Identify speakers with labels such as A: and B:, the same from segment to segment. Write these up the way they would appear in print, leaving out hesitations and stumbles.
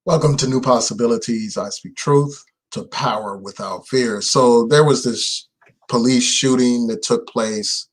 A: Welcome to New Possibilities. I speak truth to power without fear. So there was this police shooting that took place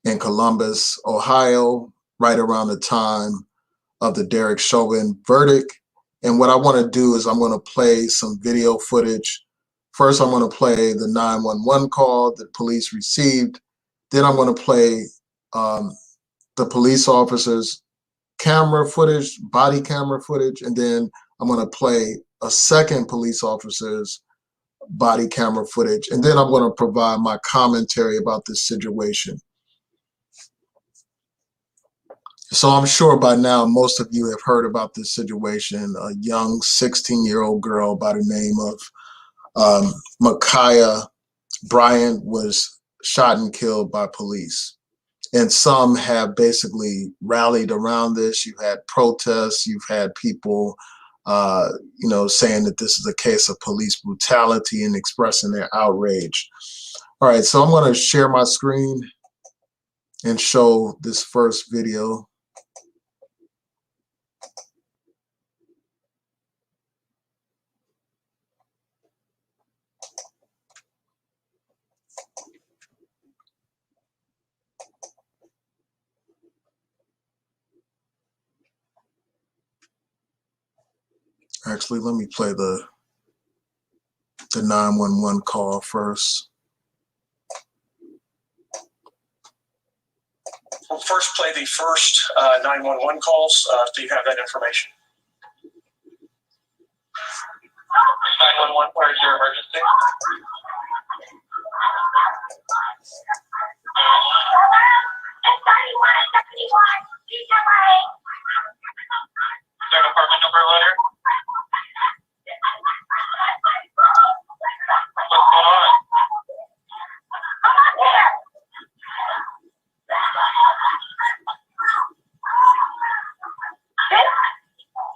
A: in Columbus, Ohio, right around the time of the Derek Chauvin verdict. And what I want to do is I'm going to play some video footage. First, I'm going to play the 911 call that police received. Then I'm going to play the police officers' camera footage, body camera footage, and then I'm going to play a second police officer's body camera footage, and then I'm going to provide my commentary about this situation. So I'm sure by now most of you have heard about this situation. A young 16-year-old girl by the name of Ma'Khia Bryant was shot and killed by police. And some have basically rallied around this. You've had protests, you've had people saying that this is a case of police brutality and expressing their outrage. All right, so I'm going to share my screen and show this first video. Actually, let me play the 911 call first.
B: We'll first play the first 911 calls. Do you have that information? 911, where's your emergency? Is there an apartment number letter? What's going on?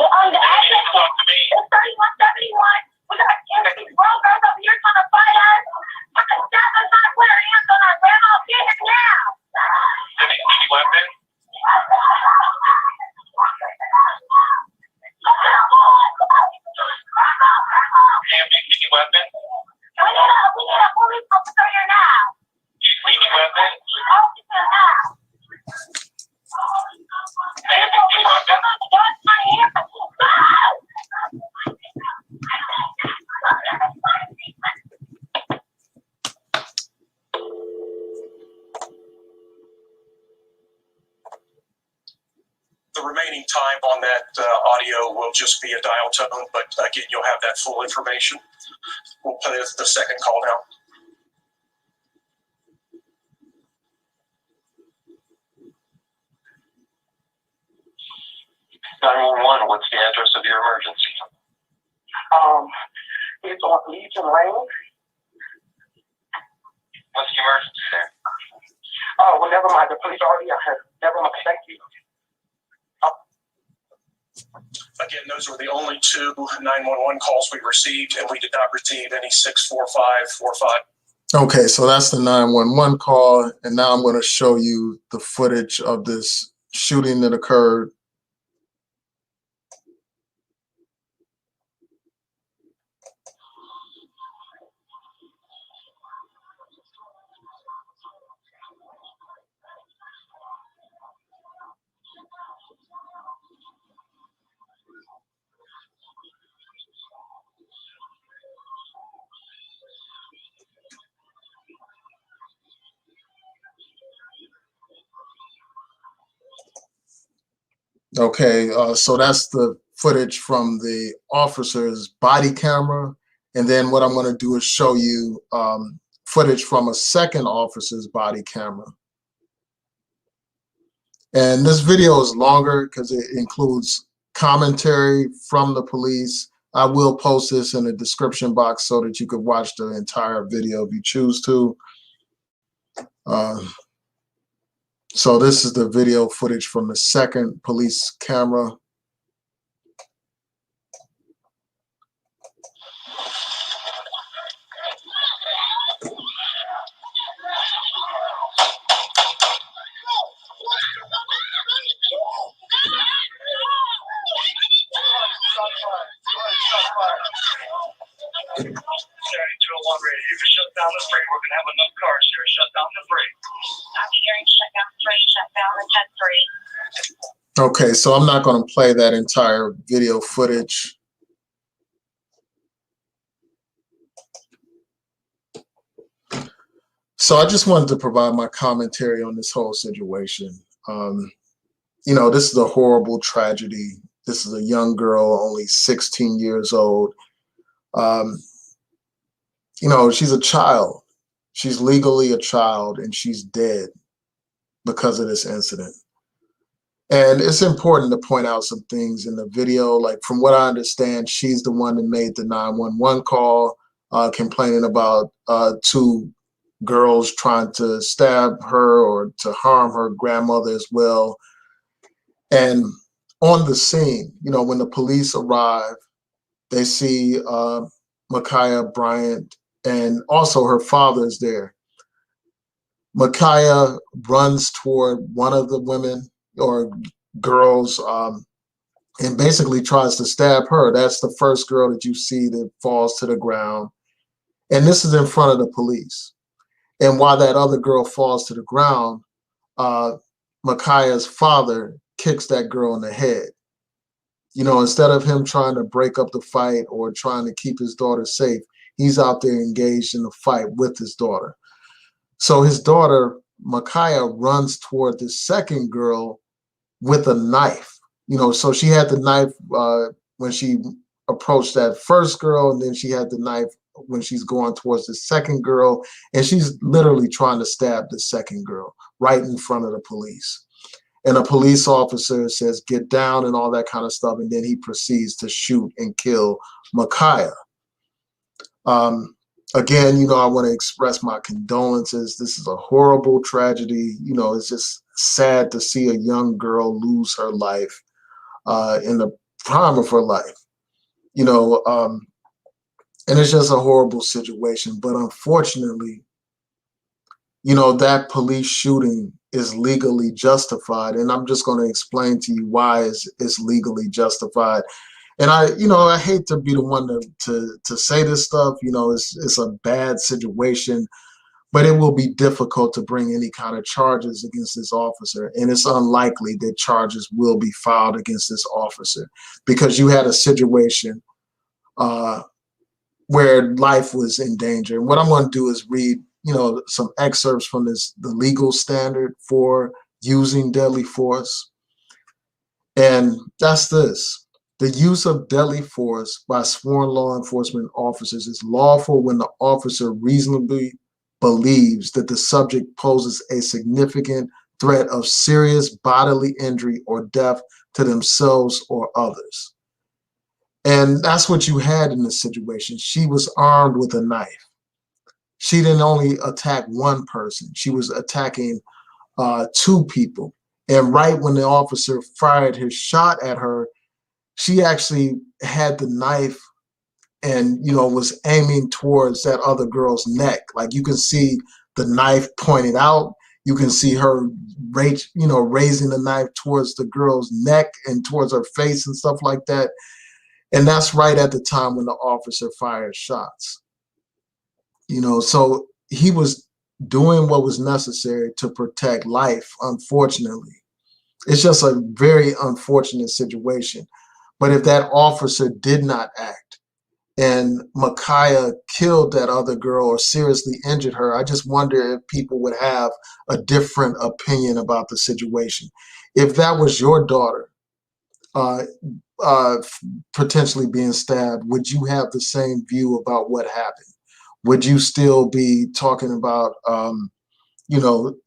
C: On the address,
B: Talk to me.
C: it's 3171. We got these broke girls over here trying to fight us. I can stop us not put our hands on our grandma. Get him now.
B: Any weapon? Any weapon?
C: We need a police officer here now.
B: Any weapon?
C: Officer now.
B: Any weapon? The remaining time on that audio will just be a dial tone, but again, you'll have that full information. We'll play the second call now. 911, what's the address of your emergency?
C: It's on Legion Lane.
B: What's the emergency there?
C: Oh, well, never mind. The police already out here. Never mind. Thank you.
B: Again, those were the only two 911 calls we received, and we did not receive any 64545.
A: Okay, so that's the 911 call, and now I'm going to show you the footage of this shooting that occurred. Okay, so that's the footage from the officer's body camera. And then what I'm going to do is show you footage from a second officer's body camera. And this video is longer because it includes commentary from the police. I will post this in the description box so that you could watch the entire video if you choose to. So this is the video footage from the second police camera.
D: Saturday 201 radio. You can shut down the three. We're gonna have enough cars here. Shut down the three.
C: Copy, hearing shut down three. Shut down the 10-3.
A: Okay, so I'm not going to play that entire video footage. So I just wanted to provide my commentary on this whole situation. You know, this is a horrible tragedy. This is a young girl, only 16 years old. You know, she's a child. She's legally a child, and she's dead because of this incident. And it's important to point out some things in the video. Like, from what I understand, she's the one that made the 911 call, complaining about two girls trying to stab her or to harm her grandmother as well. And on the scene, you know, when the police arrive, they see Ma'Khia Bryant, and also her father is there. Ma'Khia runs toward one of the women or girls and basically tries to stab her. That's the first girl that you see that falls to the ground. And this is in front of the police. And while that other girl falls to the ground, Ma'Khia's father kicks that girl in the head. You know, instead of him trying to break up the fight or trying to keep his daughter safe, he's out there engaged in a fight with his daughter. So his daughter, Ma'Khia, runs toward the second girl with a knife. You know, so she had the knife when she approached that first girl, and then she had the knife when she's going towards the second girl, and she's literally trying to stab the second girl right in front of the police. And a police officer says, "Get down," and all that kind of stuff, and then he proceeds to shoot and kill Ma'Khia. Again, you know, I want to express my condolences. This is a horrible tragedy. You know, it's just sad to see a young girl lose her life in the prime of her life. You know, and it's just a horrible situation. But unfortunately, you know, that police shooting is legally justified. And I'm just going to explain to you why it's legally justified. And I hate to be the one to say this stuff. You know, it's a bad situation, but it will be difficult to bring any kind of charges against this officer. And it's unlikely that charges will be filed against this officer because you had a situation where life was in danger. And what I'm going to do is read, you know, some excerpts from the legal standard for using deadly force. And that's this. The use of deadly force by sworn law enforcement officers is lawful when the officer reasonably believes that the subject poses a significant threat of serious bodily injury or death to themselves or others. And that's what you had in this situation. She was armed with a knife. She didn't only attack one person. She was attacking two people. And right when the officer fired his shot at her, she actually had the knife and, you know, was aiming towards that other girl's neck. Like, you can see the knife pointed out. You can see her, raising the knife towards the girl's neck and towards her face and stuff like that. And that's right at the time when the officer fired shots. You know, so he was doing what was necessary to protect life, unfortunately. It's just a very unfortunate situation. But if that officer did not act and Ma'Khia killed that other girl or seriously injured her, I just wonder if people would have a different opinion about the situation. If that was your daughter potentially being stabbed, would you have the same view about what happened? Would you still be talking about,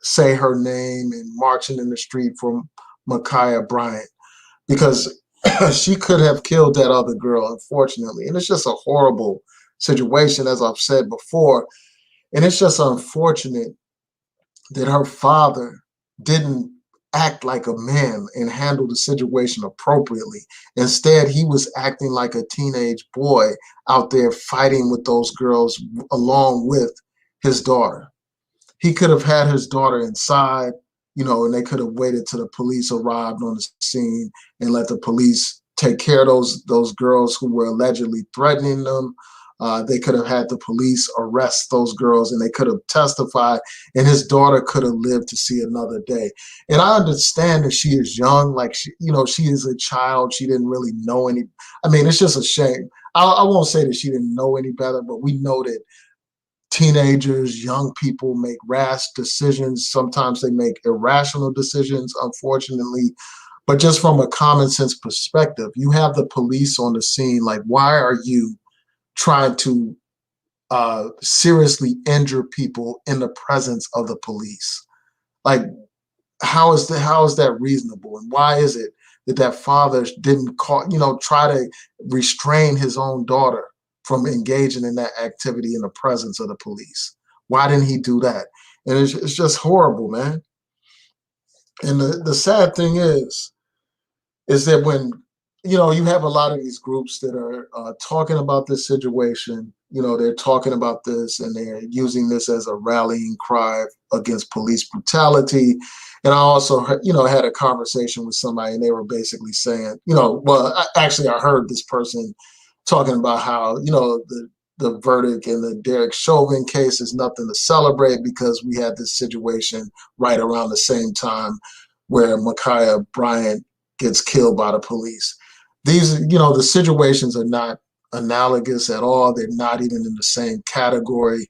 A: say her name and marching in the street for Ma'Khia Bryant? Because she could have killed that other girl, unfortunately. And it's just a horrible situation, as I've said before. And it's just unfortunate that her father didn't act like a man and handle the situation appropriately. Instead, he was acting like a teenage boy out there fighting with those girls along with his daughter. He could have had his daughter inside, and they could have waited till the police arrived on the scene and let the police take care of those girls who were allegedly threatening them. They could have had the police arrest those girls and they could have testified, and his daughter could have lived to see another day. And I understand that she is young, like she is a child. She didn't really know any. I mean, it's just a shame. I won't say that she didn't know any better, but we know that teenagers, young people make rash decisions. Sometimes they make irrational decisions, unfortunately. But just from a common sense perspective, you have the police on the scene. Like, why are you trying to seriously injure people in the presence of the police? Like, how is that reasonable? And why is it that father didn't try to restrain his own daughter from engaging in that activity in the presence of the police? Why didn't he do that? And it's just horrible, man. And the sad thing is that when you have a lot of these groups that are talking about this situation, they're talking about this and they're using this as a rallying cry against police brutality. And I also, had a conversation with somebody and they were basically saying, I heard this person talking about how, the verdict in the Derek Chauvin case is nothing to celebrate because we had this situation right around the same time where Ma'Khia Bryant gets killed by the police. These, the situations are not analogous at all. They're not even in the same category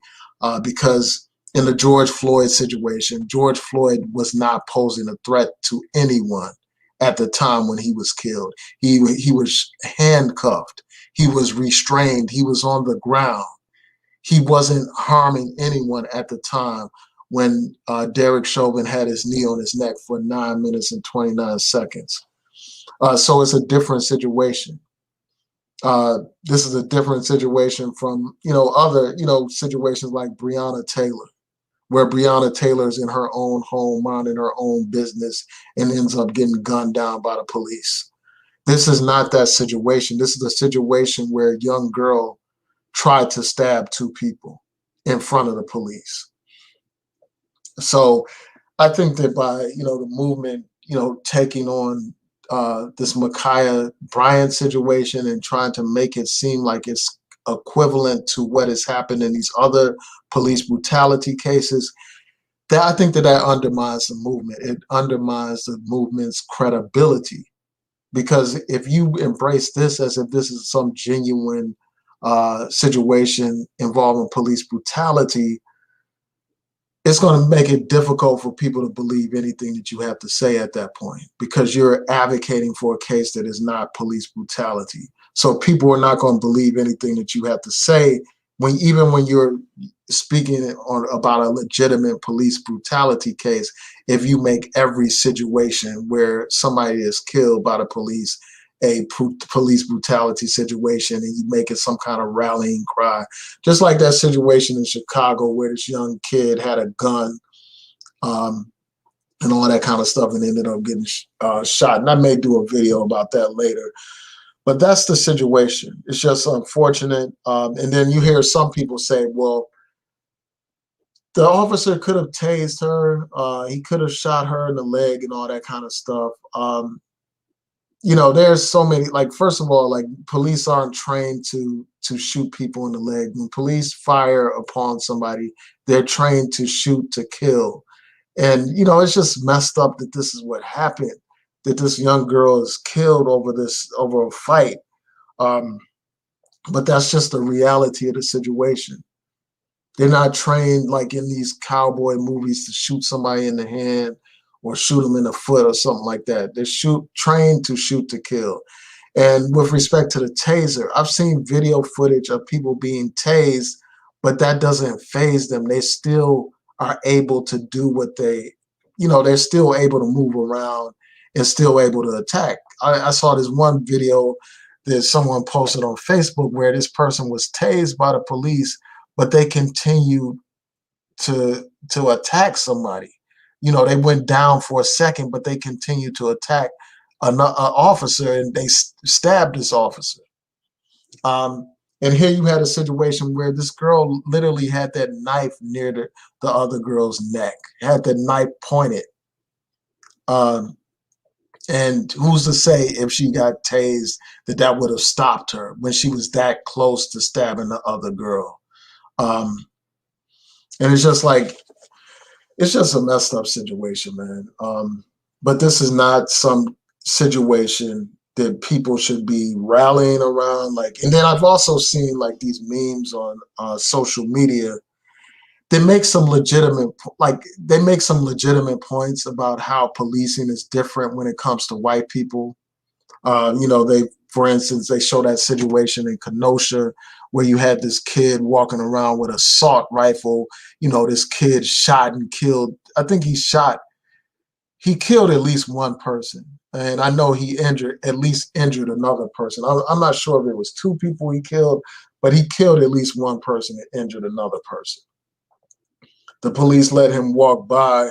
A: because in the George Floyd situation, George Floyd was not posing a threat to anyone at the time when he was killed. He was handcuffed. He was restrained. He was on the ground. He wasn't harming anyone at the time when Derek Chauvin had his knee on his neck for 9 minutes and 29 seconds. So it's a different situation. This is a different situation from, other, situations like Breonna Taylor, where Breonna Taylor's in her own home, minding her own business, and ends up getting gunned down by the police. This is not that situation. This is a situation where a young girl tried to stab two people in front of the police. So I think that by, the movement, taking on this Ma'Khia Bryant situation and trying to make it seem like it's equivalent to what has happened in these other police brutality cases, that I think that undermines the movement. It undermines the movement's credibility. Because if you embrace this as if this is some genuine situation involving police brutality, it's going to make it difficult for people to believe anything that you have to say at that point, because you're advocating for a case that is not police brutality. So people are not going to believe anything that you have to say even when you're speaking about a legitimate police brutality case. If you make every situation where somebody is killed by the police a police brutality situation, and you make it some kind of rallying cry, just like that situation in Chicago where this young kid had a gun and all that kind of stuff and ended up getting shot. And I may do a video about that later. But that's the situation. It's just unfortunate. And then you hear some people say, well, the officer could have tased her. He could have shot her in the leg and all that kind of stuff. There's so many, like, first of all, like, police aren't trained to shoot people in the leg. When police fire upon somebody, they're trained to shoot to kill. And, it's just messed up that this is what happened, that this young girl is killed over a fight. But that's just the reality of the situation. They're not trained like in these cowboy movies to shoot somebody in the hand or shoot them in the foot or something like that. They're trained to shoot to kill. And with respect to the taser, I've seen video footage of people being tased, but that doesn't faze them. They still are able to do what they're still able to move around and still able to attack. I saw this one video that someone posted on Facebook where this person was tased by the police, but they continued to attack somebody. They went down for a second, but they continued to attack an officer, and they stabbed this officer. And here you had a situation where this girl literally had that knife near the other girl's neck, had the knife pointed. And who's to say if she got tased that would have stopped her when she was that close to stabbing the other girl? And it's just like, it's just a messed up situation, man. But this is not some situation that people should be rallying around. Like, and then I've also seen like these memes on social media. They make some legitimate, points about how policing is different when it comes to white people. For instance, they show that situation in Kenosha where you had this kid walking around with an assault rifle. This kid shot and killed. I think he killed at least one person. And I know he injured another person. I'm not sure if it was two people he killed, but he killed at least one person and injured another person. The police let him walk by,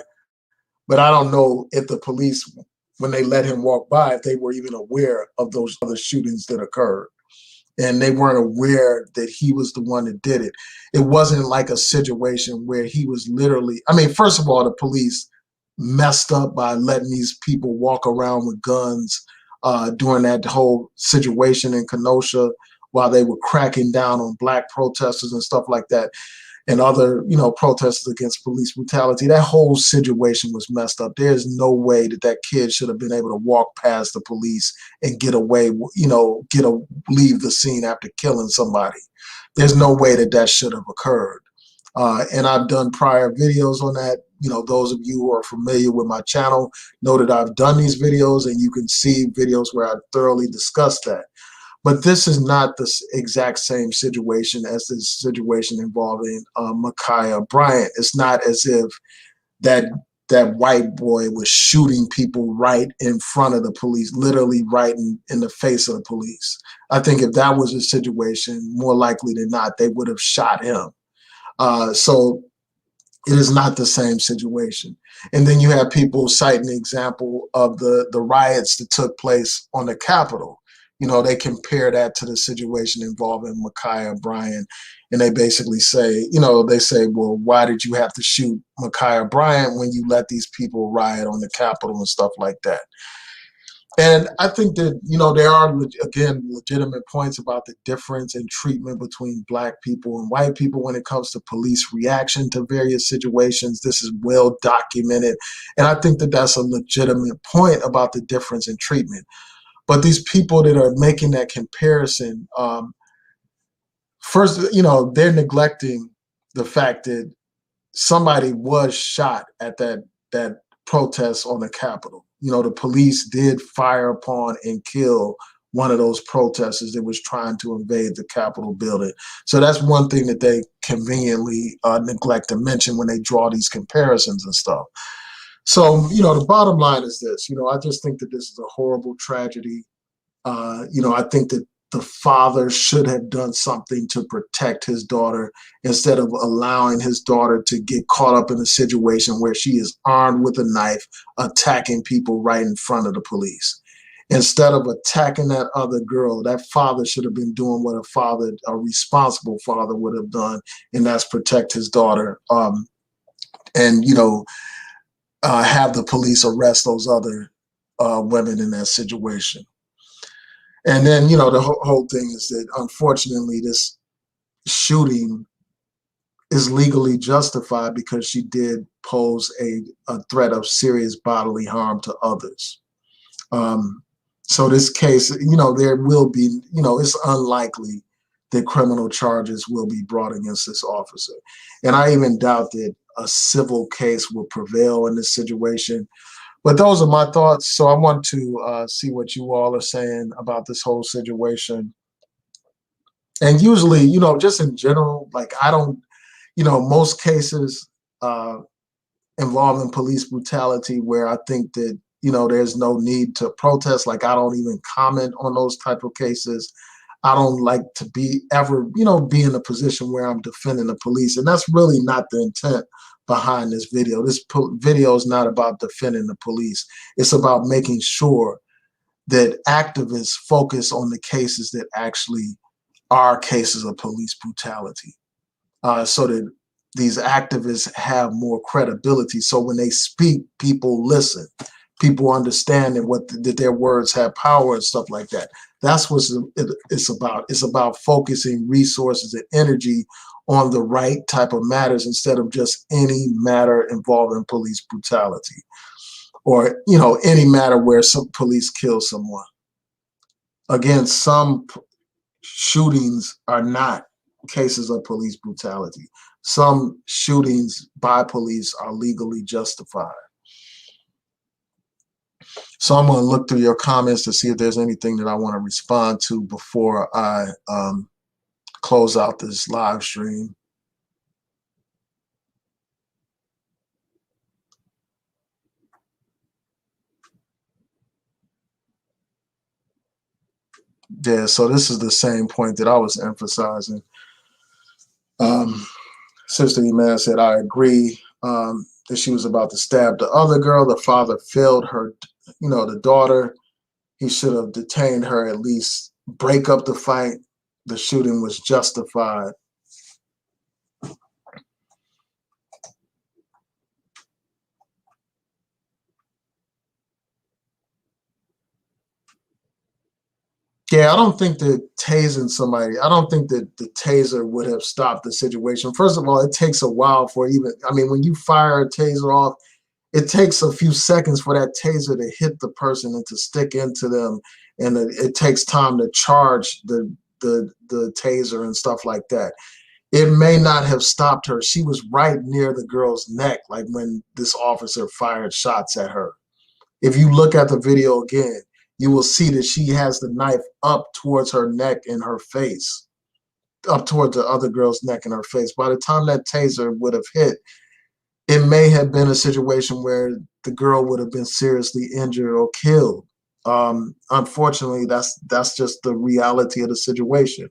A: but I don't know if the police, when they let him walk by, if they were even aware of those other shootings that occurred. And they weren't aware that he was the one that did it. It wasn't like a situation where he was literally, first of all, the police messed up by letting these people walk around with guns during that whole situation in Kenosha while they were cracking down on black protesters and stuff like that, and other, protesters against police brutality. That whole situation was messed up. There's no way that kid should have been able to walk past the police and get away, leave the scene after killing somebody. There's no way that should have occurred. And I've done prior videos on that. Those of you who are familiar with my channel know that I've done these videos, and you can see videos where I thoroughly discuss that. But this is not the exact same situation as the situation involving Ma'Khia Bryant. It's not as if that white boy was shooting people right in front of the police, literally right in the face of the police. I think if that was a situation, more likely than not, they would have shot him. So it is not the same situation. And then you have people citing the example of the riots that took place on the Capitol. They compare that to the situation involving Ma'Khia Bryant, and they basically say, well, why did you have to shoot Ma'Khia Bryant when you let these people riot on the Capitol and stuff like that? And I think that, there are, again, legitimate points about the difference in treatment between black people and white people when it comes to police reaction to various situations. This is well documented. And I think that that's a legitimate point about the difference in treatment. But these people that are making that comparison, first, they're neglecting the fact that somebody was shot at that protest on the Capitol. The police did fire upon and kill one of those protesters that was trying to invade the Capitol building. So that's one thing that they conveniently neglect to mention when they draw these comparisons and stuff. So, the bottom line is this, I just think that this is a horrible tragedy. I think that the father should have done something to protect his daughter instead of allowing his daughter to get caught up in a situation where she is armed with a knife, attacking people right in front of the police. Instead of attacking that other girl, that father should have been doing what a responsible father would have done, and that's protect his daughter. And have the police arrest those other women in that situation. And then, the whole thing is that, unfortunately, this shooting is legally justified because she did pose a threat of serious bodily harm to others. So this case, there will be, it's unlikely that criminal charges will be brought against this officer. And I even doubt that a civil case will prevail in this situation. But those are my thoughts. So I want to see what you all are saying about this whole situation. And usually, just in general, like I don't, most cases involving police brutality where I think that, there's no need to protest. Like I don't even comment on those type of cases. I don't like to be in a position where I'm defending the police. And that's really not the intent behind this video. This video is not about defending the police. It's about making sure that activists focus on the cases that actually are cases of police brutality, so that these activists have more credibility. So when they speak, people listen. people understand that their words have power and stuff like that. That's what it's about. It's about focusing resources and energy on the right type of matters instead of just any matter involving police brutality, or any matter where some police kill someone. Again, some shootings are not cases of police brutality. Some shootings by police are legally justified. So I'm going to look through your comments to see if there's anything that I want to respond to before I close out this live stream. Yeah, so this is the same point that I was emphasizing. Sister Iman said, I agree that she was about to stab the other girl. The father failed her, the daughter. He should have detained her, at least break up the fight. The shooting was justified. Yeah, I don't think that tasing somebody, I don't think that the taser would have stopped the situation. First of all, it takes a while for when you fire a taser off, it takes a few seconds for that taser to hit the person and to stick into them. And it takes time to charge the taser and stuff like that. It may not have stopped her. She was right near the girl's neck, like when this officer fired shots at her. If you look at the video again, you will see that she has the knife up towards her neck and her face, up towards the other girl's neck and her face. By the time that taser would have hit, it may have been a situation where the girl would have been seriously injured or killed. Unfortunately, that's just the reality of the situation.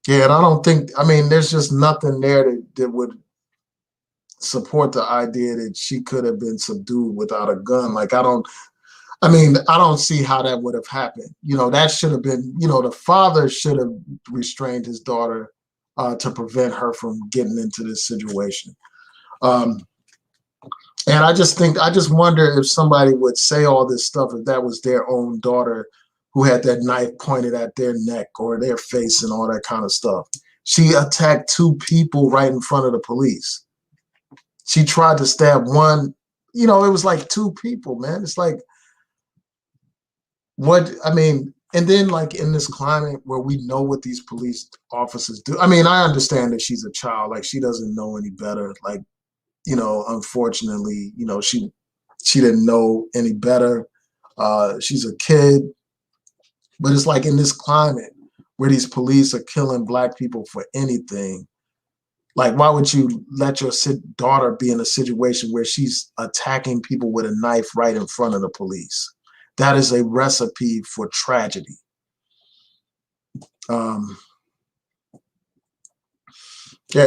A: Yeah, and I don't think, there's just nothing there that would support the idea that she could have been subdued without a gun. Like, I don't see how that would have happened. That should have been, the father should have restrained his daughter to prevent her from getting into this situation. And I just wonder if somebody would say all this stuff if that was their own daughter who had that knife pointed at their neck or their face and all that kind of stuff. She attacked two people right in front of the police. She tried to stab one, it was like two people, man. It's like, and then like in this climate where we know what these police officers do. I understand that she's a child, like she doesn't know any better. Like, unfortunately, she didn't know any better. She's a kid. But it's like in this climate where these police are killing Black people for anything, like, why would you let your daughter be in a situation where she's attacking people with a knife right in front of the police? That is a recipe for tragedy. Yeah,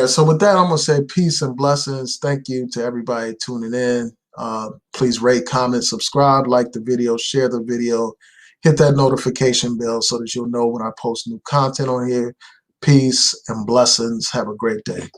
A: so with that, I'm going to say peace and blessings. Thank you to everybody tuning in. Please rate, comment, subscribe, like the video, share the video, hit that notification bell so that you'll know when I post new content on here. Peace and blessings. Have a great day.